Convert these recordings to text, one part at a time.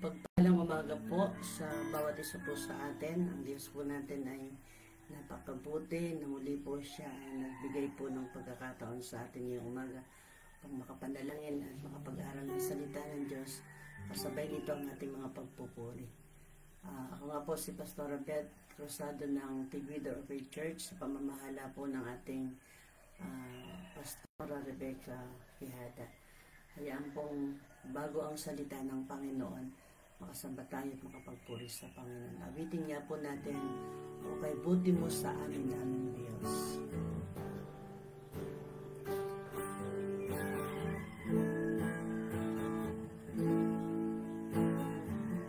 Mapagpalang umaga po sa bawat isa po sa atin. Ang Diyos po natin ay napakabuti na muli po siya ay nagbigay po ng pagkakataon sa atin ngayong umaga pang makapanalangin at makapag-aral ng salita ng Diyos. Kasabay nito ang ating mga pagpupuri. Ako nga po si Pastora Beth Cruzado ng Tigwidor of Faith Church sa pamamahala po ng ating Pastora Rebecca Quijada. Hayaan pong bago ang salita ng Panginoon, makasamba tayo at makapagpuri sa Panginoon. Awitin niya po natin, o kay buti mo sa amin aming Diyos.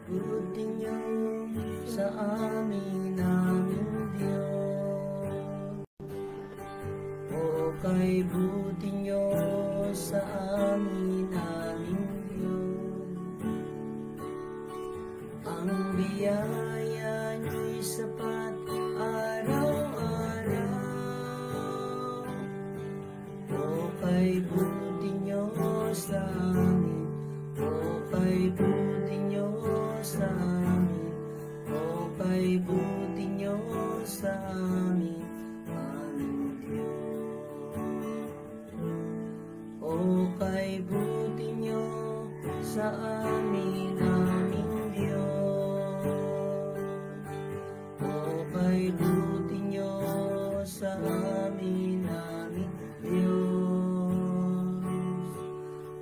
Buti niyo sa amin aming Diyos, o kay buti niyo sa amin aming Diyos. Ang biyaya niyo'y sapat araw-araw, o kay buti niyo sa amin, o kay buti niyo sa amin, o kay buti niyo sa amin aming Diyos. O kay buti niyo sa amin aming Diyos, o kay buti niyo sa amin aming Diyos.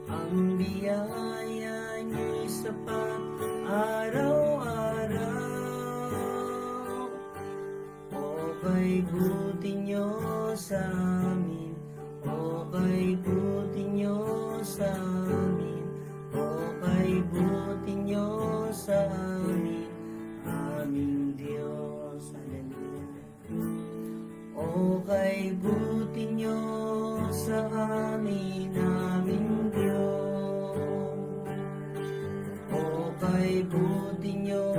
Ang biyaya niyo'y sapat araw-araw, o kay buti niyo sa amin, o kay buti niyo sa amin, o kay buti niyo sa amin aming Diyos. Hallelujah. O kay buti niyo sa amin aming Diyos, o kay buti niyo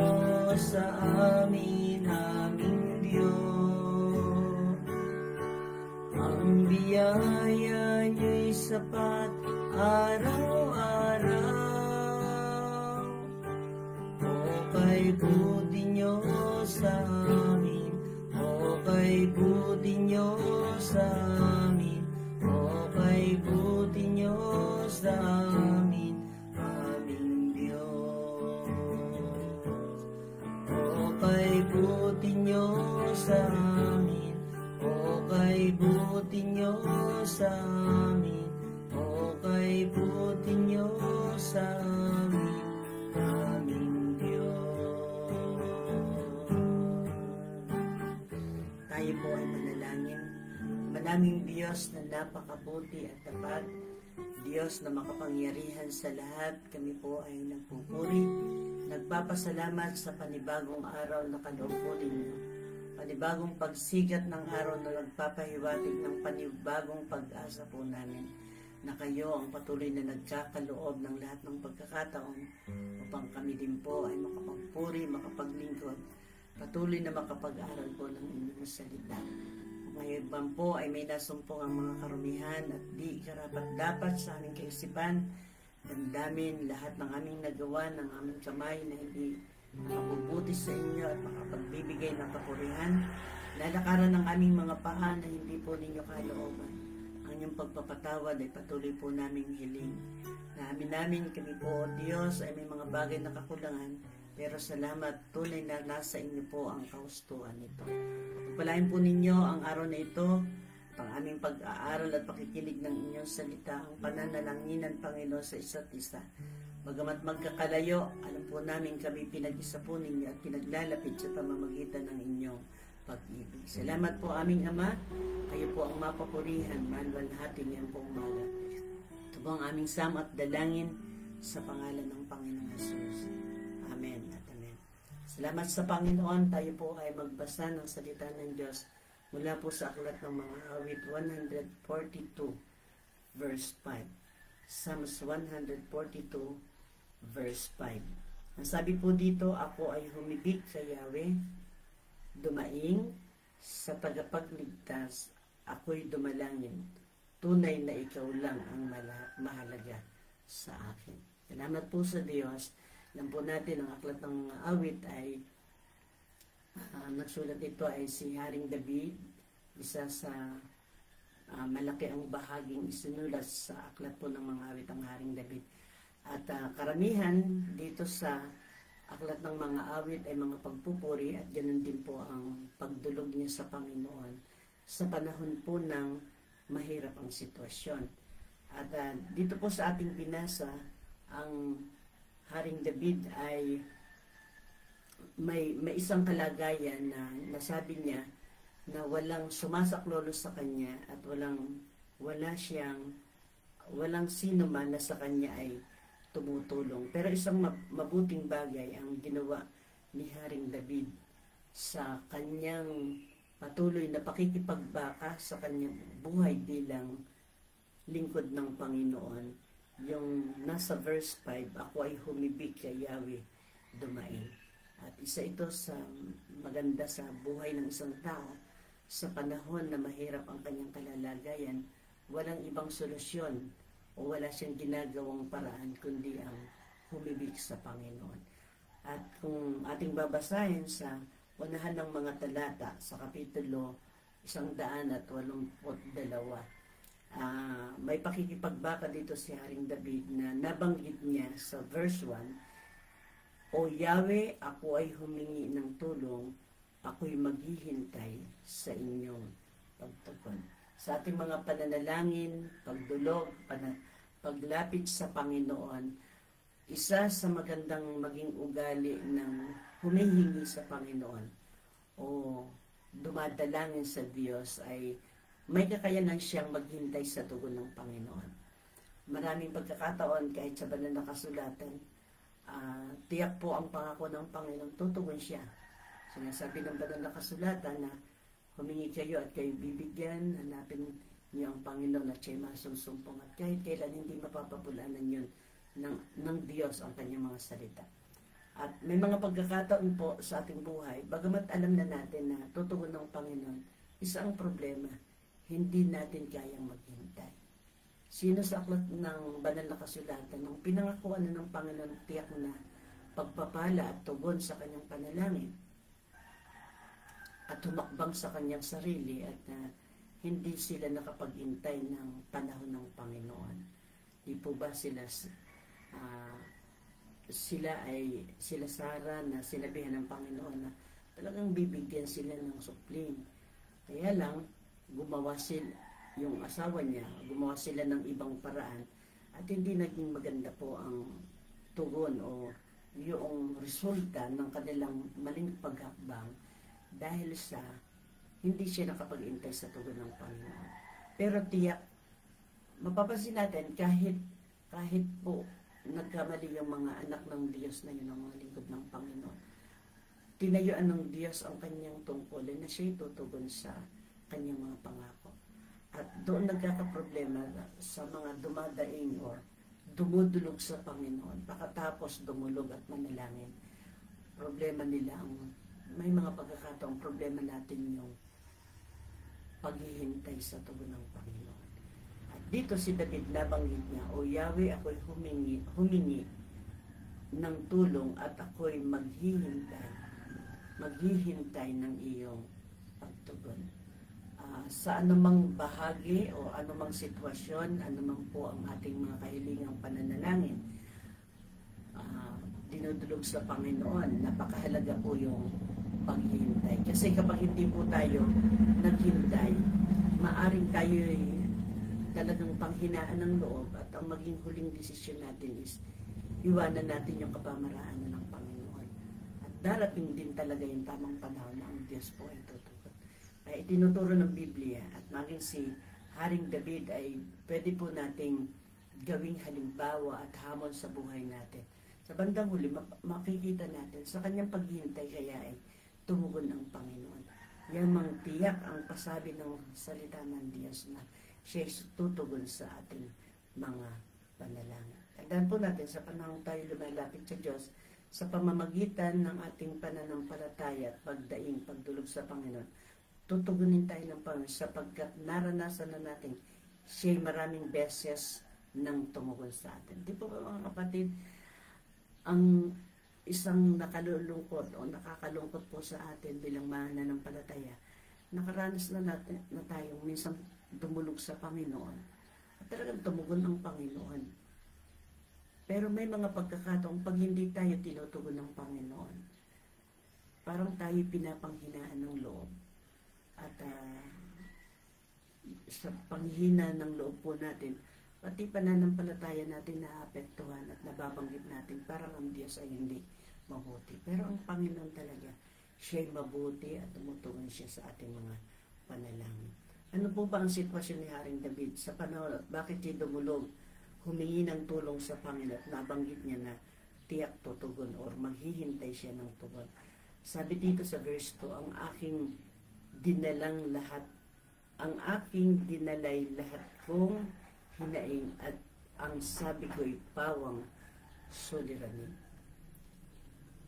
sa amin aming Diyos. Ang biyaya niyo'y sapat araw-araw, o kay buti niyo sa amin, o kay buti niyo sa amin, o kay buti niyo sa amin aming Diyos. O kay buti niyo sa amin, o kay buti niyo sa amin, o kay buti niyo sa amin aming Diyos. Tayo po ay manalangin. Manaming Diyos na napakabuti at tapat, Diyos na makapangyarihan sa lahat, kami po ay nagpupuri, nagpapasalamat sa panibagong araw na kaloob po ninyo. Panibagong pagsikat ng araw na nagpapahiwatig ng panibagong pag-asa po namin, na kayo ang patuloy na nagkakaloob ng lahat ng pagkakataon upang kami din po ay makapagpuri, makapaglingkod, patuloy na makapag-aral po ng inyong salita. Ngayon po ay may nasumpong ang mga karumihan at di karapat-dapat sa aming kaisipan. Damdamin lahat ng aming nagawa ng aming kamay na hindi nakabubuti sa inyo at makapagbibigay ng kapurihan. Lalakaran ng aming mga paa na hindi po ninyo kalooban. Ang inyong pagpapatawad ay patuloy po naming hiling. Namin kami po, O Diyos, ay may mga bagay na kakulangan, pero salamat, tunay na nasa inyo po ang kahustuhan nito. Pagpalain po ninyo ang araw na ito, ang aming pag-aaral at pakikinig ng inyong salita, ang pananalanginan, Panginoon, sa isa't isa. Bagamat magkakalayo, alam po namin kami pinag-isa po ninyo at pinaglalapit sa pamamagitan ng inyong pag-ibig. Salamat po aming Ama, kayo po ang mapapurihan, manwalhati niyan po umaga. Ito po ang aming sama at dalangin sa pangalan ng Panginoong Jesus. Amen at amen. Salamat sa Panginoon. Tayo po ay magbasa ng salita ng Diyos mula po sa aklat ng mga awit 142 verse 5. Psalms 142 verse 5. Ang sabi po dito, ako ay humibig sa Yahweh, dumaing sa tagapagligtas, ako'y dumalangin. Tunay na ikaw lang ang mahalaga sa akin. Salamat po sa Diyos Alam po natin, ang aklat ng awit ay nagsulat ito ay si Haring David, isa sa malaki ang bahaging isinulat sa aklat po ng mga awit ang Haring David. At karamihan dito sa aklat ng mga awit ay mga pagpupuri at ganoon din po ang pagdulog niya sa Panginoon sa panahon po ng mahirap ang sitwasyon. At dito po sa ating binasa, ang Haring David ay may isang kalagayan na nasabi niya na walang sumasaklolo sa kanya at walang sino man na sa kanya ay tumutulong. Pero isang mabuting bagay ang ginawa ni Haring David sa kanyang patuloy na pakikipagbaka sa kanyang buhay bilang lingkod ng Panginoon. Yung nasa verse 5, ako ay humibig kay Yahweh, dumain. At isa ito sa maganda sa buhay ng isang tao sa panahon na mahirap ang kanyang kalalagayan, walang ibang solusyon o wala siyang ginagawang paraan kundi ang humibig sa Panginoon. At kung ating babasahin sa unahan ng mga talata sa kapitulo 182, may pakikipagbaka dito si Haring David na nabanggit niya sa verse 1, O Yahweh, ako ay humingi ng tulong, ako'y maghihintay sa inyong pagtugon. Sa ating mga pananalangin, pagdulog, paglapit sa Panginoon, isa sa magandang maging ugali ng humihingi sa Panginoon o dumadalangin sa Diyos ay may kakayanan siyang maghintay sa tugon ng Panginoon. Maraming pagkakataon kahit sa banal na kasulatan, tiyak po ang pangako ng Panginoon, tutugon siya. Sinasabi ng banal na kasulatan na humingi kayo at kayo bibigyan, hanapin niyo ang Panginoon at siya'y masusumpong at kahit kailan hindi mapapapulanan yun ng Diyos ang kanyang mga salita. At may mga pagkakataon po sa ating buhay, bagamat alam na natin na tutugon ng Panginoon, isa ang problema, hindi natin kayang maghintay. Sino sa aklat ng banal na kasulatan, nung pinangakuan na ng Panginoon tiyak na pagpapala at tugon sa kanyang panalangin at humakbang sa kanyang sarili at hindi sila nakapag-intay ng panahon ng Panginoon. Di po ba sila Sara na sinabihan ng Panginoon na talagang bibigyan sila ng supling. Kaya lang, gumawa sila, yung asawa niya, gumawa sila ng ibang paraan at hindi naging maganda po ang tugon o yung resulta ng kanilang maling paghakbang dahil sa hindi siya nakapag-intay sa tugon ng Panginoon. Pero tiyak, mapapansin natin kahit po nagkamali yung mga anak ng Diyos na yun, ang mga lingkod ng Panginoon, tinayuan ng Diyos ang kanyang tungkulin na siya'y tutugon sa kanyang mga pangako. At doon nagkakaproblema sa mga dumadaing o dumudulog sa Panginoon, pagkatapos dumulog at manalangin. Problema nila may mga pagkakataong problema natin yung paghihintay sa tugon ng Panginoon. At dito si David nabanggit niya, O Yahweh, ako'y humingi ng tulong at ako'y maghihintay ng iyong pagtugon. Sa anumang bahagi o anumang sitwasyon, anumang po ang ating mga kahilingang pananalangin, dinudulog sa Panginoon, napakahalaga po yung paghihintay. Kasi kapag hindi po tayo naghintay, maaring tayo talagang panghinaan ng loob at ang maging huling desisyon natin is iwanan natin yung kapamaraanan ng Panginoon. At darating din talaga yung tamang panahon na ang Diyos po ay tutugon. Ay itinuturo ng Biblia at maging si Haring David ay pwede po nating gawing halimbawa at hamon sa buhay natin. Sa bandang huli, makikita natin sa kanyang paghihintay kaya ay tumugon ang Panginoon. Yan mang tiyak ang pasabi ng salita ng Diyos na siya tutugon sa ating mga panalangin. Tandaan po natin sa panahon tayo lumalapit sa Diyos, sa pamamagitan ng ating pananampalataya at pagdaing, pagdulog sa Panginoon, tutugunin tayo ng Panginoon sapagkat naranasan na natin siya maraming beses nang tumugon sa atin. Di po ba mga kapatid, ang isang nakalulungkot o nakakalungkot po sa atin bilang mananampalataya, nakaranas na tayong minsan dumulog sa Panginoon. At talagang tumugon ang Panginoon. Pero may mga pagkakataong pag hindi tayo tinutugon ng Panginoon, parang tayo pinapanghinaan ng loob. At sa panghina ng loob po natin, pati pananampalataya natin naapektuhan at nababanggit natin parang ang Diyos ay hindi mabuti. Pero ang Panginoon talaga, siya'y mabuti at tumutugon siya sa ating mga panalangin. Ano po ba ang sitwasyon ni Haring David sa panahon at bakit siya dumulog, humingi ng tulong sa Panginoon at nabanggit niya na tiyak tutugon or maghihintay siya ng tugon? Sabi dito sa verse 2, ang aking dinalay lahat kong hinaing at ang sabi ko'y pawang suliranin.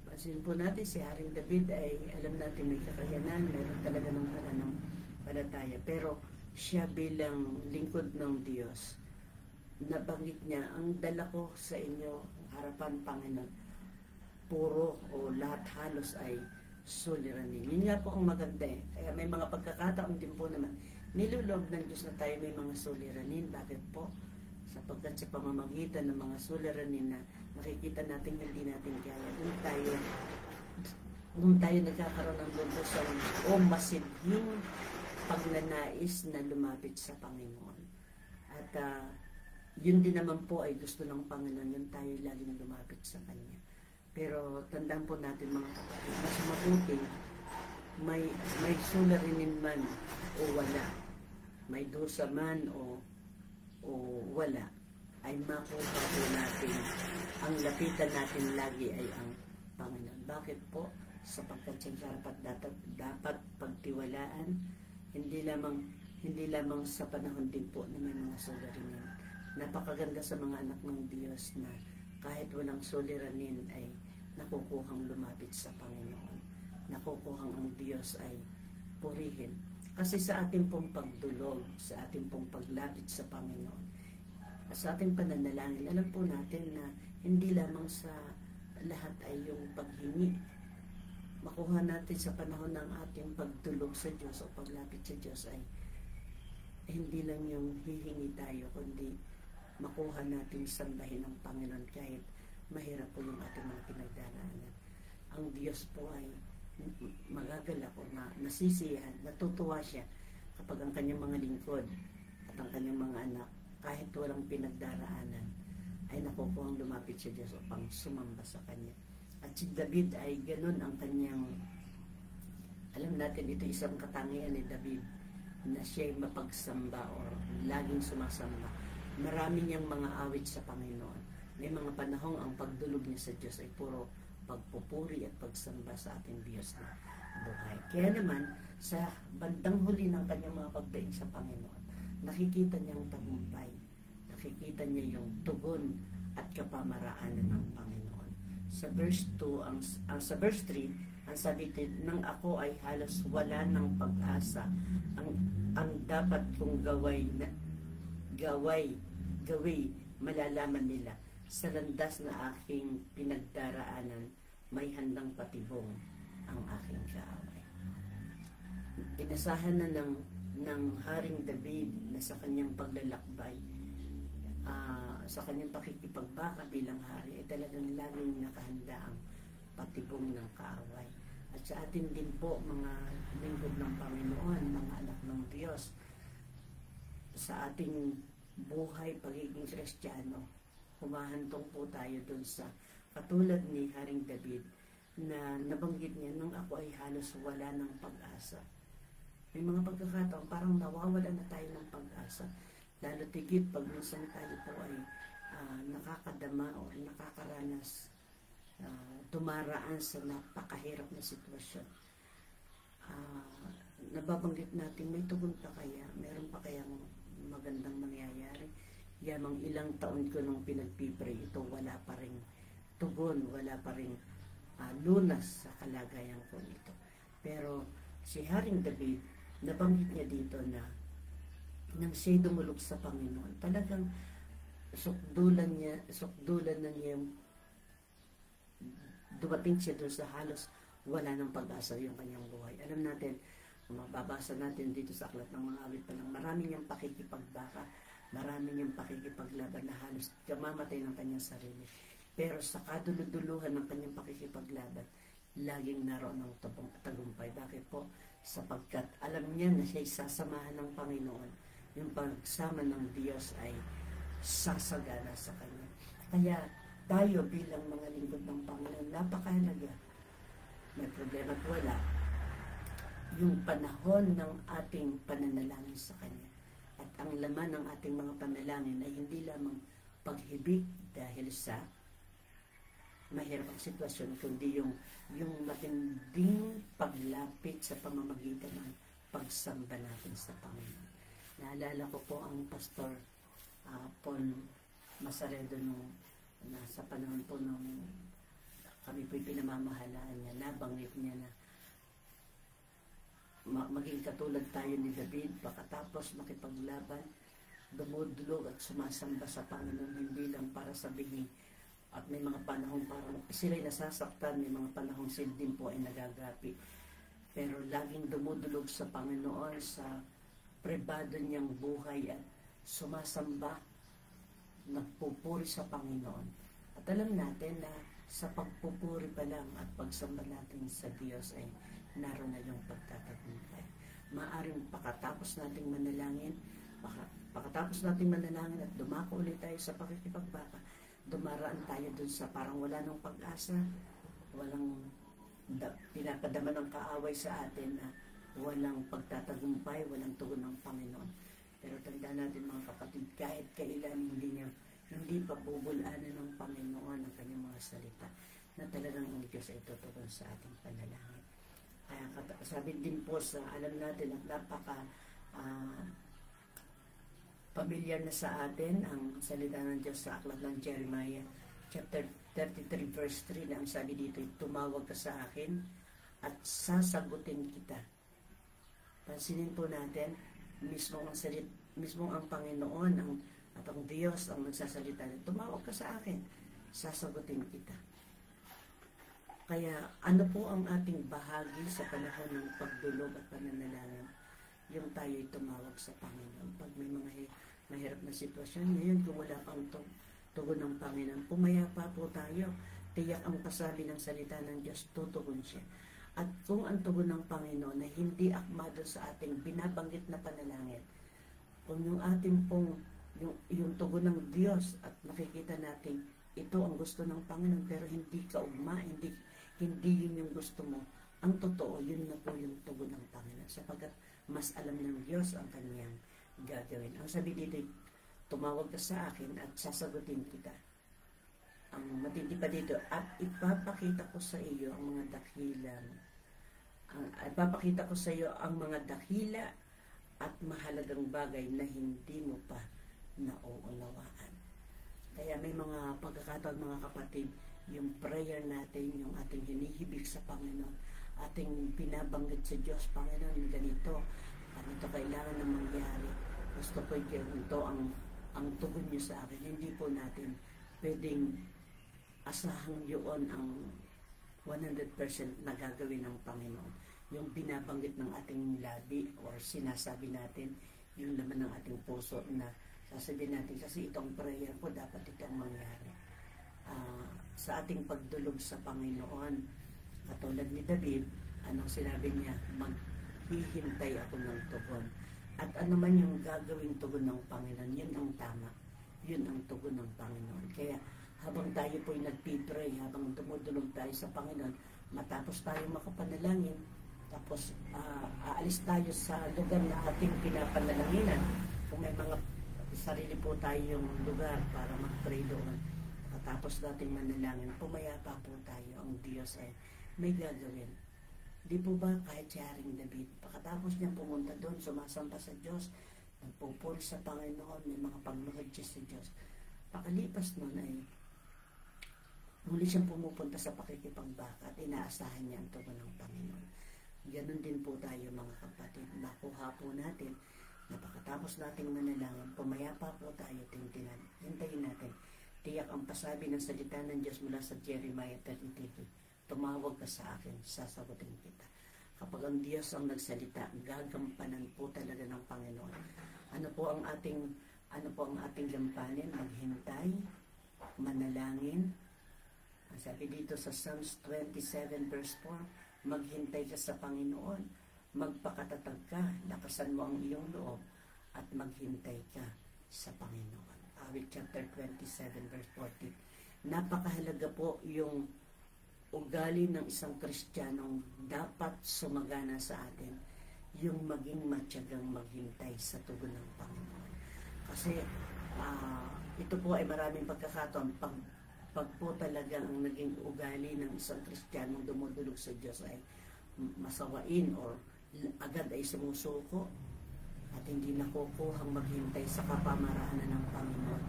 Pasin po natin si Haring David ay alam natin may kakayanan, meron talaga ng pananampalataya. Pero siya bilang lingkod ng Diyos, nabanggit niya, ang dala ko sa inyo, harapan Panginoon, puro o lahat halos ay suliranin. Yun nga po ang maganda eh. Kaya may mga pagkakataon din po naman, nilulog ng Diyos na tayo may mga suliranin. Bakit po? Sapagkat sa pamamagitan ng mga suliranin na nakikita natin hindi natin kaya, doon tayo nagkakaroon ng lubusan o masidhing pagnanais na lumapit sa Panginoon. At yun din naman po ay gusto ng Panginoon, yun tayo laging lumapit sa Kanya. Pero tandaan po natin mga kapatid, mas mabuti may suliranin man o wala, may dusa man o wala, ay makuha po natin, ang lapitan natin lagi ay ang Panginoon. Bakit po? Sapagkat siya dapat pagtiwalaan, hindi lamang sa panahon din po na may mga suliranin. Napakaganda sa mga anak ng Diyos na kahit walang suliranin ay nakukuhang lumapit sa Panginoon. Nakukuhang ang Diyos ay purihin. Kasi sa ating pong pagdulog, sa ating pong paglapit sa Panginoon, sa ating pananalangin, alam po natin na hindi lamang sa lahat ay yung paghingi. Makuha natin sa panahon ng ating pagdulog sa Diyos o paglapit sa Diyos ay hindi lang yung hihingi tayo, kundi makuha natin sambahin ng Panginoon kahit mahirap po yung ating mga pinagdaraanan. Ang Diyos po ay magagalak o nasisiyahan, natutuwa siya kapag ang kanyang mga lingkod at ang kanyang mga anak kahit walang pinagdaraanan ay nakukuhang lumapit sa Diyos upang sumamba sa Kanya. At si David ay ganun ang kanyang, alam natin ito isang katangian ni David na siya'y mapagsamba o laging sumasamba. Marami niyang mga awit sa Panginoon. May mga panahong ang pagdulog niya sa Diyos ay puro pagpupuri at pagsamba sa ating Diyos na buhay. Kaya naman, sa bandang huli ng kanyang mga pagdaing sa Panginoon, nakikita niya ang tagumpay. Nakikita niya yung tugon at kapamaraanan ng Panginoon. Sa verse 2, sa verse 3, ang sabi nang ako ay halos wala ng pag-asa. Ang dapat kong gaway, malalaman nila. Sa landas na aking pinagdaraanan, may handang patibong ang aking kaaway. Inasahan na ng Haring David na sa kanyang paglalakbay, sa kanyang pakikipagbaka bilang hari, ay talagang laging nakahanda ang patibong ng kaaway. At sa atin din po, mga lingkod ng Panginoon, mga anak ng Diyos, sa ating buhay, pagiging Kristiyano, humahantong po tayo dun sa katulad ni Haring David na nabanggit niya nang ako ay halos wala ng pag-asa. May mga pagkakataon parang nawawala na tayo ng pag-asa, lalo tigit pag minsan tayo po ay nakakadama o nakakaranas, dumaraan sa napakahirap na sitwasyon. Nababanggit natin, may tugon pa kaya, meron pa kayang magandang mangyayari. Yamang ilang taon ko nung pinagpipray ito, wala pa ring tugon, wala pa ring lunas sa kalagayan ko nito. Pero si Haring David, nabanggit niya dito na nang siya'y dumulog sa Panginoon, talagang sukdulan na niya dumating siya doon sa halos wala ng pag-asa yung kanyang buhay. Alam natin, mababasa natin dito sa aklat ng mga awit pa lang, marami niyang pakikipagbaka, marami niyang pakikipaglaban na halos kamamatay ng kanyang sarili. Pero sa kaduluduluhan ng kanyang pakikipaglaban, laging naroon ng tagumpay. Bakit po? Sapagkat alam niya na siya sasamahan ng Panginoon. Yung pagsama ng Diyos ay sasagana sa kanya. Kaya tayo bilang mga lingkod ng Panginoon, napakahalaga. May problema at wala. Yung panahon ng ating pananalangin sa Kanya. At ang laman ng ating mga panalangin ay hindi lamang paghibig dahil sa mahirap ang sitwasyon, kundi yung matinding paglapit sa pamamagitan ng pagsamba natin sa Panginoon. Naalala ko po ang Pastor Paul Masaredo nung nasa panahon po nung kami po'y pinamamahalaan niya, nabanggit niya na maging katulad tayo ni David, pagkatapos makipaglaban, dumudulog at sumasamba sa Panginoon, hindi lang para sabihin, at may mga panahong parang sila'y nasasaktan, may mga panahong sila din po ay nagagapi. Pero laging dumudulog sa Panginoon sa pribado niyang buhay at sumasamba, nagpupuri sa Panginoon. At alam natin na sa pagpupuri pa lang at pagsamba natin sa Diyos ay naroon na yung pagtatagumpay. Maaring pagkatapos nating manalangin at dumako ulit tayo sa pakikipagbaka, dumaraan tayo dun sa parang wala nang pag-asa, walang pinapadama ng kaaway sa atin na walang pagtatagumpay, walang tugon ng Panginoon. Pero tandaan natin mga kapatid, kahit kailan hindi pabubulanan ng Panginoon ang kanyang mga salita na talagang ang Diyos ay tutugon sa ating panalangin. Kaya sabi din po sa alam natin at napaka pamilyar na sa atin ang salita ng Diyos sa aklat ng Jeremiah chapter 33 verse 3 na ang sabi dito, tumawag ka sa akin at sasagutin kita. Pansinin po natin, mismo ang Panginoon at ang Diyos ang nagsasalita, tumawag ka sa akin, sasagutin kita. Kaya ano po ang ating bahagi sa panahon ng pagdulog at pananalangin? Yung tayo'y tumawag sa Panginoon. Pag may mga mahirap na sitwasyon, ngayon kung wala pang tugon ng Panginoon, pumayapa po tayo. Tiyak ang pasabi ng salita ng Diyos, tutugon siya. At kung ang tugon ng Panginoon na hindi akma doon sa ating binabanggit na panalangin, kung yung ating pong yung tugon ng Diyos at nakikita natin ito ang gusto ng Panginoon pero hindi kaugma, hindi yun yung gusto mo, ang totoo yun na po yung tugon ng Panginoon sapagkat mas alam ng Diyos ang kanyang gagawin. Ang sabi dito, tumawag ka sa akin at sasagutin kita. Ang matindi pa dito, at ipapakita ko sa iyo ang mga dakila at mahalagang bagay na hindi mo pa nauunawaan. Kaya may mga pagkakataon mga kapatid, yung prayer natin, yung ating hinihibig sa Panginoon, ating binabanggit sa Diyos, Panginoon, ganito kailangan na mangyari. Gusto ko ito ang tugon niyo sa akin. Hindi po natin pwedeng asahang yun ang 100% na gagawin ng Panginoon. Yung binabanggit ng ating labi or sinasabi natin, yung laman ng ating puso na sasabihin natin, kasi itong prayer ko, dapat itong mangyari. Sa ating pagdulog sa Panginoon, katulad ni David, anong sinabi niya? Maghihintay ako ng tugon. At ano man yung gagawing tugon ng Panginoon, yun ang tama. Yun ang tugon ng Panginoon. Kaya habang tayo po'y nagpipray, habang dumudulog tayo sa Panginoon, matapos tayo makapanalangin, tapos aalis tayo sa lugar na ating pinapanalanginan. Kung may mga sarili po tayong lugar para mag-pray doon, tapos nating manalangin, pumayapa po tayo, ang Diyos ay may gagawin. Di po ba kahit si Haring David, pagkatapos niya pumunta doon, sumasamba sa Diyos, nagpupuri sa Panginoon, may mga pagluhod siya sa Diyos. Pakalipas nun ay muli siyang pumupunta sa pakikipagbaka at inaasahan niya ang tugon ng Panginoon. Ganon din po tayo mga kapatid. Makuha po natin na pagkatapos nating manalangin, pumayapa po tayo, hintayin natin. Tiyak ang pasabi ng salita ng Diyos mula sa Jeremiah 33 tumawag ka sa akin, sasagutin kita. Kapag ang Diyos ang nagsalita, gagampanan po talaga ng Panginoon. Ano po ang ating gampanin? Maghintay, manalangin. Ang sabi dito sa Psalms 27 verse 4, maghintay ka sa Panginoon, magpakatatag ka, lakasan mo ang iyong loob, at maghintay ka sa Panginoon. Awit chapter 27 verse 40. Napakahalaga po yung ugali ng isang Kristiyanong dapat sumagana sa atin, yung maging matyagang maghintay sa tugon ng Panginoon. Kasi ito po ay maraming pagkakataon, pag po talaga ang naging ugali ng isang Kristiyanong dumudulog sa Diyos ay masawain or agad ay sumusuko at hindi nakukuhang maghintay sa kapamaraanan ng Panginoon.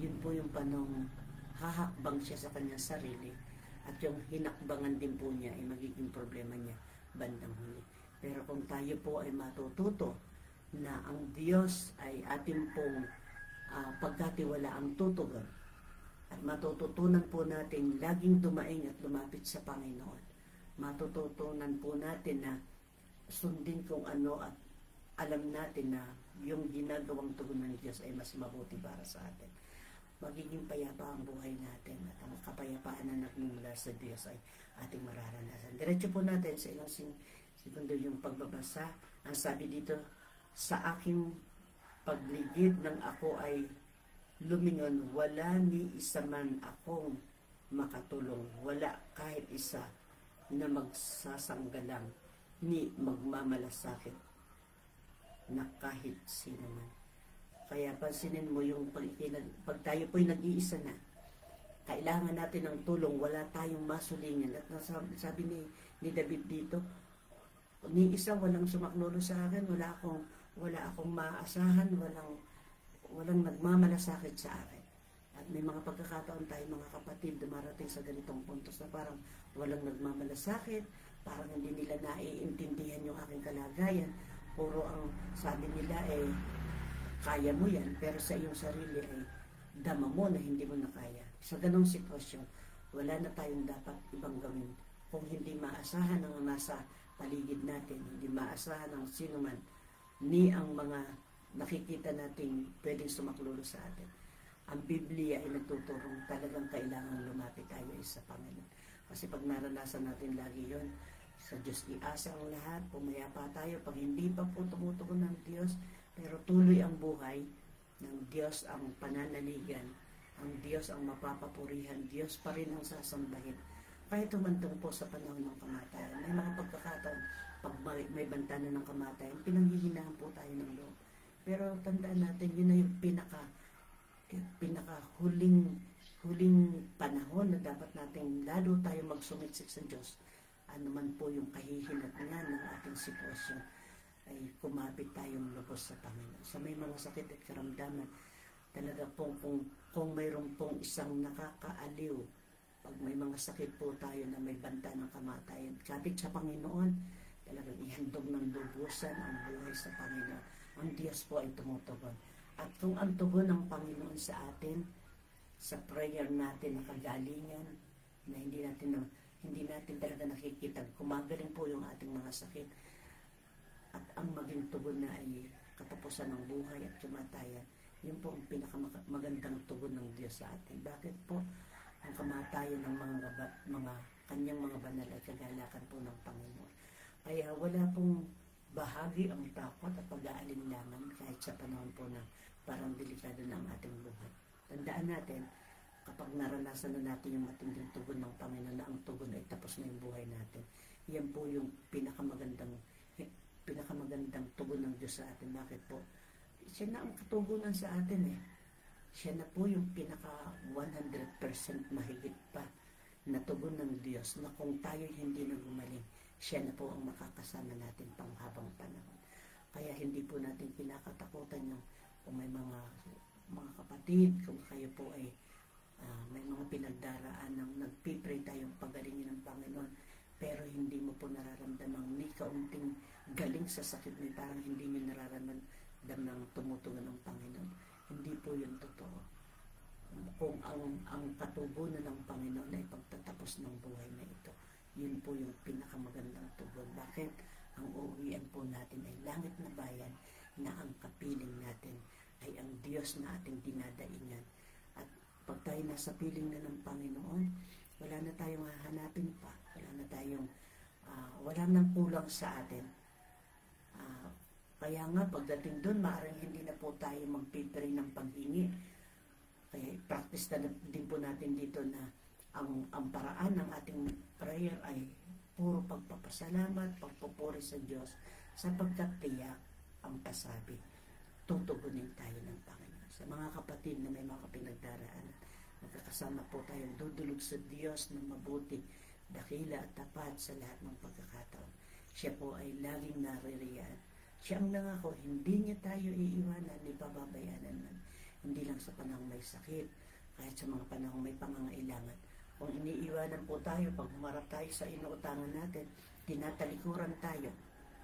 Yun po yung panong hahakbang siya sa kanyang sarili. At yung hinakbangan din po niya ay magiging problema niya bandang huli. Pero kung tayo po ay matututo na ang Diyos ay ating pong pagkatiwalaang tutugon at matututunan po natin laging dumaing at lumapit sa Panginoon. Matututunan po natin na sundin kung ano at alam natin na yung ginagawang tugon ng Diyos ay mas mabuti para sa atin. Magiging payapa ang buhay natin at ang kapayapaan na nagmumula sa Diyos ay ating mararanasan. Diretso po natin sa ilang segundo yung pagbabasa. Ang sabi dito, sa aking pagligid ng ako ay lumingon, wala ni isa man akong makatulong. Wala kahit isa na magsasanggalang ni magmamalasakit na kahit sino man. Kaya pansinin mo yung pag tayo po'y nag-iisa na, kailangan natin ng tulong, wala tayong masulingan. At sabi ni David dito, ni isa walang sumaklolo sa akin, wala akong maasahan, walang nagmamalasakit sa akin. At may mga pagkakataon tayo mga kapatid, dumarating sa ganitong puntos na parang walang nagmamalasakit, parang hindi nila naiintindihan yung aking kalagayan. Puro ang sabi nila kaya mo yan, pero sa iyong sarili ay dama mo na hindi mo na kaya. Sa ganong sitwasyon, wala na tayong dapat ibang gawin. Kung hindi maasahan ang nasa paligid natin, hindi maasahan ang sino man, ni ang mga nakikita natin pwedeng sumaklolo sa atin. Ang Biblia ay nagtuturong talagang kailangan lumapit tayo sa Panginoon. Kasi pag naranasan natin lagi yon, sa Diyos iasa ang lahat, pumayapa tayo. Pag hindi pa po tumutugon ng Diyos, pero tuloy ang buhay ng Diyos ang pananaligan, ang Diyos ang mapapapurihan, Diyos pa rin ang sasambahin. Kahit tumantong po sa panahon ng kamatayan, may mga pagkakataon, pag may banta na ng kamatayan, pinanghihinahan po tayo ng loob. Pero tandaan natin, yun na yung huling panahon na dapat natin lalo tayo magsumitsik sa Diyos. Ano man po yung kahihinatnan ng ating sitwasyon, ay kumapit tayong lubos sa Panginoon. Sa may mga sakit at karamdaman, talaga pong kung mayroon pong isang nakakaaliw, pag may mga sakit po tayo na may banta ng kamatayan, kapit sa Panginoon, talagang ihandog ng lubusan ang buhay sa Panginoon. Ang Diyos po ay tumutugon. At kung ang tugon ng Panginoon sa atin, sa prayer natin na kagalingan, na hindi natin talaga nakikita, kumagaling po yung ating mga sakit, at ang maging tugon na ay katapusan ng buhay at kamatayan, yun po ang pinakamagandang tugon ng Diyos sa atin. Bakit po? Ang kamatayan ng mga kanyang mga banal ay kagalakan po ng Panginoon. Kaya wala pong bahagi ang takot at pag-aalinlangan kahit sa panahon po na parang delikado na ang ating buhay. Tandaan natin, kapag naranasan na natin yung matinding tugon ng Panginoon na ang tugon ay tapos na yung buhay natin, yan po yung pinakamagandang tugon ng Diyos sa atin. Bakit po? Siya na ang katugunan sa atin Siya na po yung pinaka 100% mahigit pa na tugon ng Diyos na kung tayo hindi na gumaling, siya na po ang makakasama natin panghabang panahon. Kaya hindi po natin pinakatakutan yung kung may mga kapatid, kung kayo po ay may mga pinagdaraan ng nagpipray tayong pagalingin ng Panginoon, pero hindi mo po nararamdaman ni kaunting galing sa sakit mo, parang hindi mo nararamdaman ng tumutugon ng Panginoon. Hindi po yun totoo. Kung ang katugunan ng Panginoon ay pagtatapos ng buhay na ito, Yun po yung pinakamagandang tugon. Bakit? Ang uuwian po natin ay langit na bayan na ang kapiling natin ay ang Diyos na ating dinadaingan. At pag tayo nasa piling na ng Panginoon, wala na tayong hahanapin pa. Wala nang kulang sa atin. Kaya nga, pagdating doon, maaaring hindi na po tayo magpipray ng paghingi. Kaya practice na din po natin dito na ang paraan ng ating prayer ay puro pagpapasalamat, pagpupuri sa Diyos, sapagkat tiyak ang pasabi, tutugunin tayo ng Panginoon. Sa mga kapatid na may mga pinagdaraanan, magkakasama po tayong dudulog sa Diyos na mabuti, dakila at tapat sa lahat ng pagkakataon. Siya po ay laging naririyan. Siya ang nangako, hindi niya tayo iiwanan, ni pababayanan man. Hindi lang sa panahong may sakit, kahit sa mga panahong may pangangailangan. Kung iniiwanan po tayo, pag humarap tayo sa inuutangan natin, tinatalikuran tayo.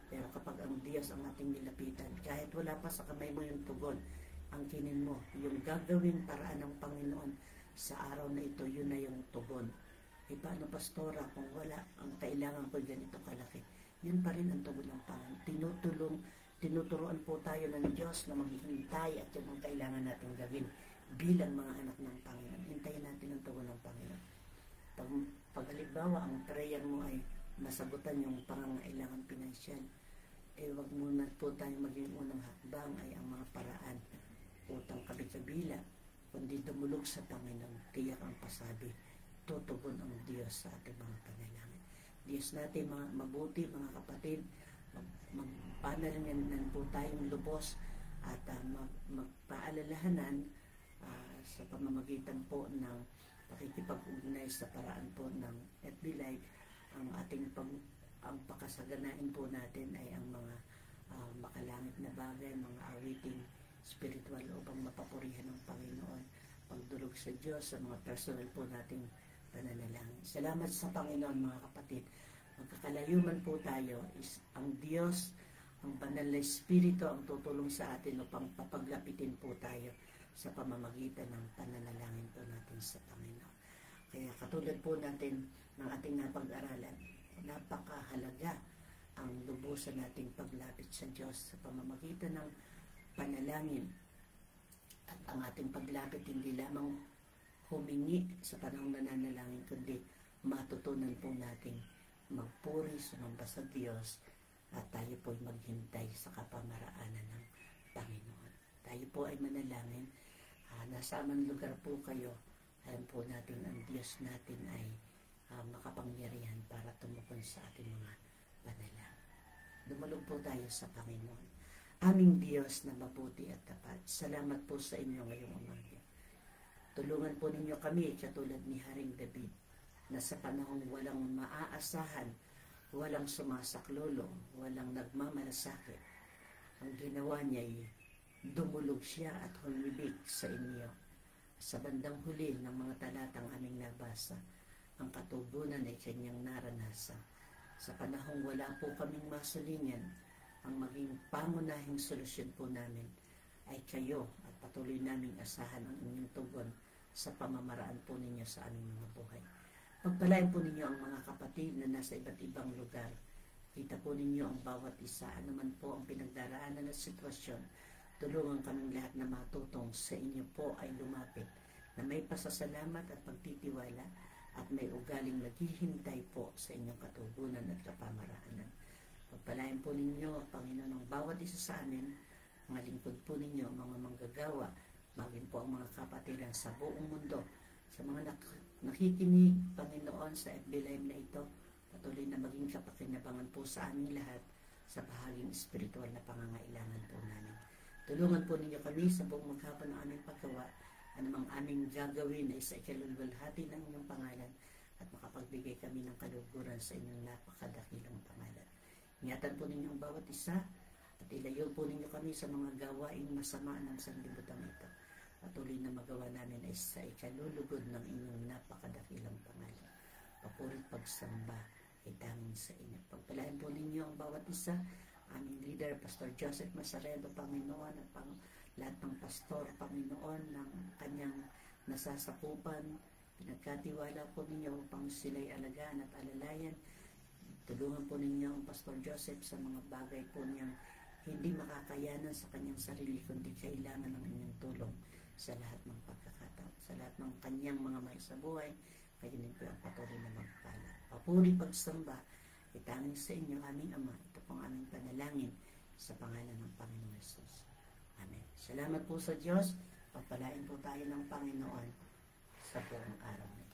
Pero kapag ang Diyos ang ating nilapitan, kahit wala pa sa kamay mo yung tugon, ang kinin mo, yung gagawin paraan ng Panginoon sa araw na ito, yun na yung tugon. E paano, pastora, kung wala, ang kailangan ko ganito kalaki? Yun pa rin ang tugon ng Panginoon. Tinuturuan po tayo ng Diyos na maghihintay at yun ang kailangan natin gawin bilang mga anak ng Panginoon. Hintayin natin ang tugon ng Panginoon. Pag halimbawa, ang prayer mo ay masagutan yung pangangailangan pinansyal, wag muna po tayo maging unang hakbang ay ang mga paraan, utang kabit-kabila, kundi dumulog sa Panginoon, tiyak ang pasabi, tutugon ang Diyos sa ating mga panalangin. Diyos natin, mga mabuti, mga kapatid, magpanalangin po tayong lubos at magpaalalahanan sa pamamagitan po ng pakikipag-ugnay sa paraan po ng FB Live. Ang ating ang pakasaganain po natin ay ang mga makalangit na bagay, mga awiting spiritual upang mapapurihan ng Panginoon, pagdulog sa Diyos sa mga personal po nating pananalangin. Salamat sa Panginoon, mga kapatid. Magkakalayuman po tayo, is ang Diyos, ang banal na Espiritu ang tutulong sa atin upang papaglapitin po tayo sa pamamagitan ng pananalangin po natin sa Panginoon. Kaya katulad po natin ng ating napag-aralan, napakahalaga ang lubusan nating paglapit sa Diyos sa pamamagitan ng panalangin. At ang ating paglapit hindi lamang humingi sa panahong nananalangin, kundi matutunan po nating magpuri, sumamba sa Diyos, at tayo po ay maghintay sa kapamaraanan ng Panginoon. Tayo po ay manalangin. Nasa man lugar po kayo, alam po natin ang Diyos natin ay makapangyarihan para tumugon sa ating mga panalangin. Dumulog po tayo sa Panginoon. Aming Diyos na mabuti at tapat, salamat po sa inyo ngayong umaga. Tulungan po ninyo kami katulad ni Haring David na sa panahong walang maaasahan, walang sumasaklolo, walang nagmamalasakit, ang ginawa niya ay dumulog siya at humibig sa inyo. Sa bandang huli ng mga talatang aming nabasa, ang katugunan ay kanyang naranasan. Sa panahong wala po kaming masulingan, ang maging pangunahing solusyon po namin ay kayo at patuloy naming asahan ang inyong tugon sa pamamaraan po ninyo sa aming mga buhay. Pagpalain po ninyo ang mga kapatid na nasa iba't ibang lugar. Kita po ninyo ang bawat isa, anuman po ang pinagdaraanan na sitwasyon. Tulungan kaming lahat na matutong sa inyo po ay lumapit, na may pasasalamat at pagtitiwala at may ugaling naghihintay po sa inyong katugunan at kapamaraanan. Pagpalain po ninyo, Panginoon, ang bawat isa sa amin, mga lingkod po ninyo, mga manggagawa, maging po ang mga kapatiran sa buong mundo, sa mga nakikinig, Panginoon, sa FB Live na ito, patuloy na maging kapakinabangan po sa aming lahat sa bahaging espiritual na pangangailangan po namin. Tulungan po ninyo kami sa buong maghapon ng aming paggawa, anumang aming gagawin ay sa ikalulwalhati ng inyong pangalan at makapagbigay kami ng kaluguran sa inyong napakadakilang pangalan. Ingatan po ninyo ang bawat isa at ilayo po ninyo kami sa mga gawaing masama ng sanlibutan ito. Patuloy na magawa namin ay sa ikalulugod ng inyong napakadakilang pangalan. Papurit pagsamba ay tanging sa inyo. Pagpalain po ninyo ang bawat isa, aming leader, Pastor Joseph Masaredo, Panginoon, at lahat ng pastor, Panginoon, ng kanyang nasasakupan, Pinagkatiwala po ninyo upang sila'y alagaan at alalayan. Tulungan po ninyo ang Pastor Joseph sa mga bagay po niyang hindi makakayanan sa kanyang sarili, kundi kailangan ng inyong tulong sa lahat ng pagkakataon, sa lahat ng kanyang mga mahal sa buhay. Kayo din po ang patuloy na magpala. Papuri pagsamba, itangin sa inyo aming Ama. Ito pong aming panalangin sa pangalan ng Panginoong Jesus. Amen. Salamat po sa Diyos. Pagpalain po tayo ng Panginoon sa buong araw na ito.